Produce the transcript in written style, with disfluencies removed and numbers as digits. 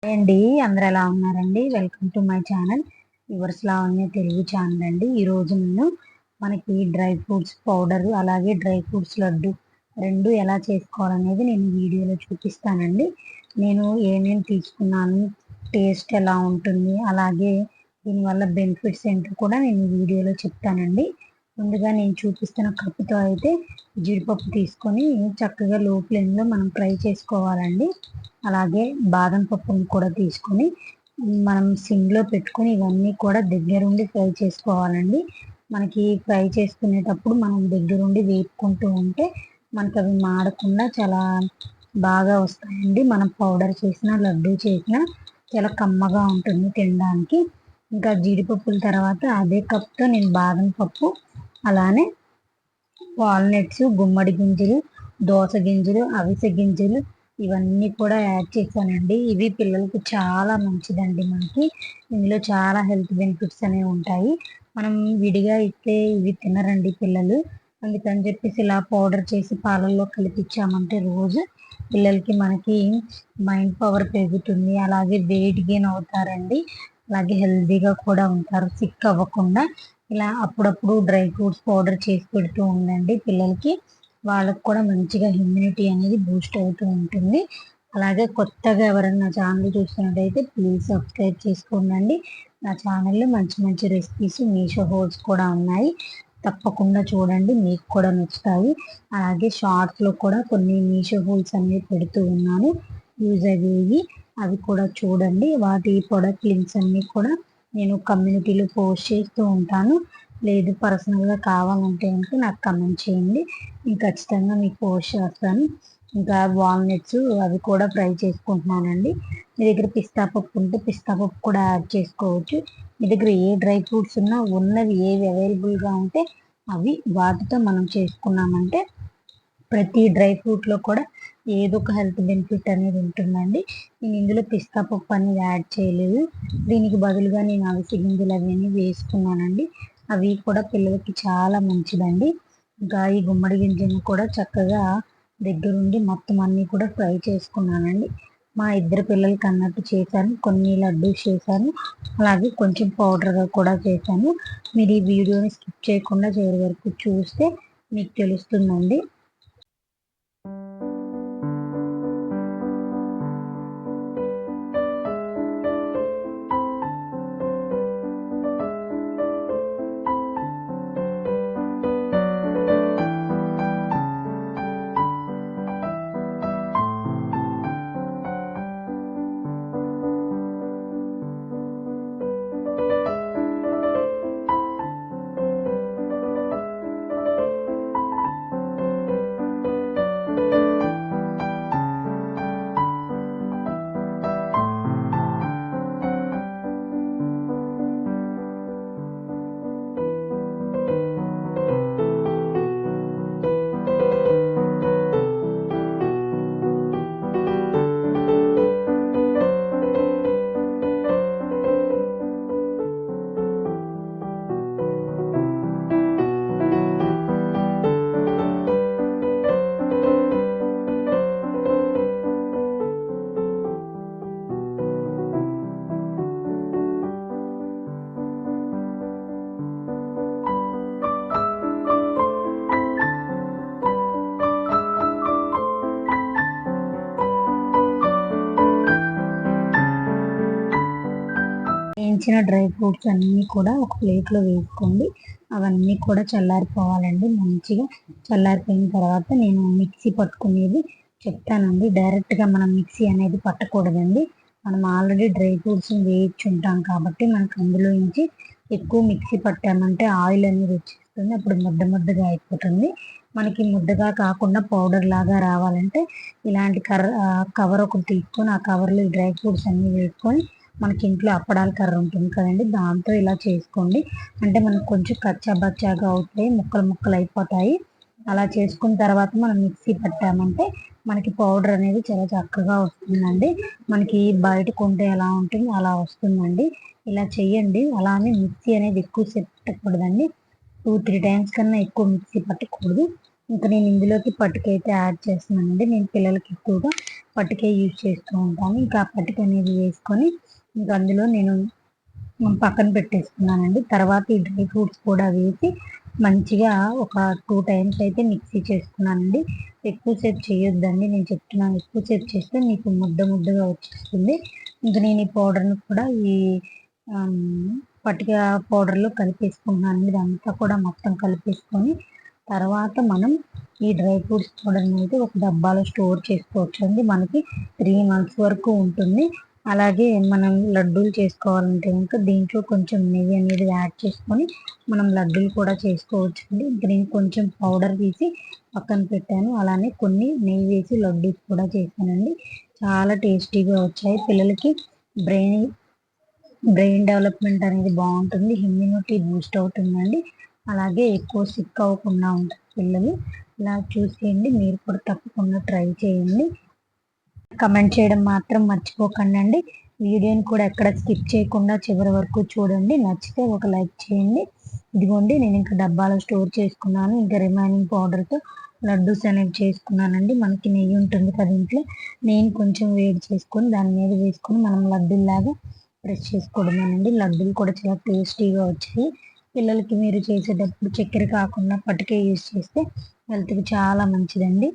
Hi అండి, అందరు ఎలా ఉన్నారండి? Welcome to my channel yours Lavanya Telugu channel అండి. ఈరోజు నేను మనకి డ్రై ఫ్రూట్స్ పౌడర్ అలాగే డ్రై ఫ్రూట్స్ లడ్డు రెండు ఎలా చేసుకోవాలనేది నేను వీడియోలో చూపిస్తానండి. నేను ఏమేమి తీసుకున్నాను, టేస్ట్ ఎలా ఉంటుంది, అలాగే దీనివల్ల బెనిఫిట్స్ ఏంటో కూడా నేను వీడియోలో చెప్తానండి. ముందుగా నేను చూపిస్తున్న కప్పుతో అయితే జీడిపప్పు తీసుకొని చక్కగా లో ఫ్లేమ్లో మనం ఫ్రై చేసుకోవాలండి. అలాగే బాదం పప్పుని కూడా తీసుకొని మనం సిమ్లో పెట్టుకొని ఇవన్నీ కూడా దగ్గరుండి ఫ్రై చేసుకోవాలండి. మనకి ఫ్రై చేసుకునేటప్పుడు మనం దగ్గరుండి వేపుకుంటూ ఉంటే మనకి అవి మాడకుండా చాలా బాగా వస్తాయండి. మనం పౌడర్ చేసిన లడ్డు చేసిన చాలా కమ్మగా ఉంటుంది తినడానికి. ఇంకా జీడిపప్పుల తర్వాత అదే కప్తో నేను బాదం పప్పు, అలానే వాల్నట్స్, గుమ్మడి గింజలు, దోస గింజలు, అవిసె గింజలు ఇవన్నీ కూడా యాడ్ చేశానండి. ఇవి పిల్లలకు చాలా మంచిదండి. మనకి ఇందులో చాలా హెల్త్ బెనిఫిట్స్ అనేవి ఉంటాయి. మనం విడిగా ఇస్తే ఇవి తినరండి పిల్లలు. అందుకని చెప్పేసి ఇలా పౌడర్ చేసి పాలల్లో కలిపిచ్చామంటే రోజు పిల్లలకి మనకి మైండ్ పవర్ పెరుగుతుంది. అలాగే వెయిట్ గెయిన్ అవుతారండి. అలాగే హెల్తీగా కూడా ఉంటారు, సిక్ అవ్వకుండా. ఇలా అప్పుడప్పుడు డ్రై ఫ్రూట్స్ పౌడర్ చేసి పెడుతూ ఉండండి పిల్లలకి. వాళ్ళకు కూడా మంచిగా ఇమ్యూనిటీ అనేది బూస్ట్ అవుతూ ఉంటుంది. అలాగే కొత్తగా ఎవరైనా ఛానల్ చూస్తున్నట్టయితే ప్లీజ్ సబ్స్క్రైబ్ చేసుకోండి. నా ఛానల్లో మంచి మంచి రెసిపీస్, మీషో హోల్స్ కూడా ఉన్నాయి, తప్పకుండా చూడండి, మీకు కూడా నచ్చుతాయి. అలాగే షార్ట్స్లో కూడా కొన్ని మీషో హోల్స్ అనేవి పెడుతూ ఉన్నాను, యూజ్ అయ్యేవి, అవి కూడా చూడండి. వాటి ప్రొడక్ట్ లింక్స్ అన్నీ కూడా నేను కమ్యూనిటీలో పోస్ట్ చేస్తూ ఉంటాను. లేదు పర్సనల్గా కావాలంటే కనుక నాకు కమెంట్ చేయండి, నేను ఖచ్చితంగా మీకు పోస్ట్ చేస్తాను. ఇంకా వాల్నట్స్ అవి కూడా ఫ్రై చేసుకుంటున్నానండి. మీ దగ్గర పిస్తా పప్పు ఉంటే పిస్తా పప్పు కూడా యాడ్ చేసుకోవచ్చు. మీ దగ్గర ఏ డ్రై ఫ్రూట్స్ ఉన్నా ఉన్నవి ఏవి అవైలబుల్గా ఉంటే అవి వాటితో మనం చేసుకున్నామంటే ప్రతి డ్రై ఫ్రూట్లో కూడా ఏదో ఒక హెల్త్ బెనిఫిట్ అనేది ఉంటుందండి. నేను ఇందులో పిస్తా పప్పు అనేది యాడ్ చేయలేదు. దీనికి బదులుగా నేను అవిసె గింజలు అవన్నీ వేసుకున్నానండి. అవి కూడా పిల్లలకి చాలా మంచిదండి. ఇంకా ఈ గుమ్మడి గింజలను కూడా చక్కగా దగ్గరుండి మొత్తం అన్నీ కూడా ఫ్రై చేసుకున్నానండి. మా ఇద్దరు పిల్లలకి అన్నట్టు చేశాను. కొన్ని లడ్డూస్ చేశాను, అలాగే కొంచెం పౌడర్గా కూడా చేశాను. మీరు ఈ వీడియోని స్కిప్ చేయకుండా చివరి వరకు చూస్తే మీకు తెలుస్తుందండి. వేయించిన డ్రై ఫ్రూట్స్ అన్నీ కూడా ఒక ప్లేట్లో వేసుకోండి. అవన్నీ కూడా చల్లారిపోవాలండి. మంచిగా చల్లారిపోయిన తర్వాత నేను మిక్సీ పట్టుకునేది చెప్తానండి. డైరెక్ట్గా మనం మిక్సీ అనేది పట్టకూడదండి. మనం ఆల్రెడీ డ్రై ఫ్రూట్స్ వేయించి ఉంటాం కాబట్టి మనకు అందులో నుంచి ఎక్కువ మిక్సీ పట్టామంటే ఆయిల్ అనేది వచ్చేస్తుంది, అప్పుడు ముద్ద ముద్దగా అయిపోతుంది. మనకి ముద్దగా కాకుండా పౌడర్ లాగా రావాలంటే ఇలాంటి కవర్ ఒకటి తీసుకొని ఆ కవర్లో ఈ డ్రై ఫ్రూట్స్ అన్నీ వేసుకొని, మనకి ఇంట్లో అప్పడాల కర్ర ఉంటుంది కదండి, దాంతో ఇలా చేసుకోండి. అంటే మనకు కొంచెం కచ్చా బచ్చాగా అవుతాయి, ముక్కలు ముక్కలు అయిపోతాయి. అలా చేసుకున్న తర్వాత మనం మిక్సీ పట్టామంటే మనకి పౌడర్ అనేది చాలా చక్కగా వస్తుందండి. మనకి బయట కొంటే ఎలా ఉంటుంది అలా వస్తుందండి. ఇలా చెయ్యండి. అలానే మిక్సీ అనేది ఎక్కువ సేపు పట్టకూడదండి. 2-3 టైమ్స్ కన్నా ఎక్కువ మిక్సీ పట్టకూడదు. ఇంకా నేను ఇందులోకి పట్టుకైతే యాడ్ చేస్తున్నానండి. నేను పిల్లలకి ఎక్కువగా పట్టుకే యూజ్ చేస్తూ ఉంటాను. ఇంకా ఆ పట్టుక అనేది వేసుకొని ఇంకా అందులో నేను పక్కన పెట్టేసుకున్నానండి. తర్వాత ఈ డ్రై ఫ్రూట్స్ కూడా వేసి మంచిగా ఒక 2 టైమ్స్ అయితే మిక్సీ చేసుకున్నానండి. ఎక్కువసేపు చేయొద్దండి, నేను చెప్తున్నాను. ఎక్కువసేపు చేస్తే మీకు ముద్దగా వచ్చేస్తుంది. ఇంక నేను ఈ పౌడర్ని కూడా ఈ పటిక పౌడర్లో కలిపేసుకుంటున్నాను. ఇదంతా కూడా మొత్తం కలిపేసుకొని తర్వాత మనం ఈ డ్రై ఫ్రూట్స్ పౌడర్ని అయితే ఒక డబ్బాలో స్టోర్ చేసుకోవచ్చు అండి. మనకి 3 months వరకు ఉంటుంది. అలాగే మనం లడ్డూలు చేసుకోవాలంటే కనుక దీంట్లో కొంచెం నెయ్యి అనేది యాడ్ చేసుకొని మనం లడ్డూలు కూడా చేసుకోవచ్చు అండి. ఇంక నేను కొంచెం పౌడర్ తీసి పక్కన పెట్టాను. అలానే కొన్ని నెయ్యి వేసి లడ్డూస్ కూడా చేశానండి. చాలా టేస్టీగా వచ్చాయి. పిల్లలకి బ్రెయిన్ డెవలప్మెంట్ అనేది బాగుంటుంది. ఇమ్యూనిటీ బూస్ట్ అవుతుందండి. అలాగే ఎక్కువ సిక్ అవ్వకుండా ఉంటారు పిల్లలు. ఇలా చూసేయండి, మీరు కూడా తప్పకుండా ట్రై చేయండి. కమెంట్ చేయడం మాత్రం మర్చిపోకండి అండి. వీడియోని కూడా ఎక్కడ స్కిప్ చేయకుండా చివరి వరకు చూడండి. నచ్చితే ఒక లైక్ చేయండి. ఇదిగోండి, నేను ఇంకా డబ్బాలో స్టోర్ చేసుకున్నాను. ఇంకా రిమైనింగ్ పౌడర్తో లడ్డూస్ అనేవి చేసుకున్నానండి. మనకి నెయ్యి ఉంటుంది కదా ఇంట్లో, నేను కొంచెం వేడి చేసుకొని దాని మీద వేసుకొని మనం లడ్డూలాగా ప్రెస్ చేసుకోవడమేనండి. లడ్డూలు కూడా చాలా టేస్టీగా వచ్చాయి. పిల్లలకి మీరు చేసేటప్పుడు చక్కెర కాకుండా పటికే యూజ్ చేస్తే హెల్త్కి చాలా మంచిదండి.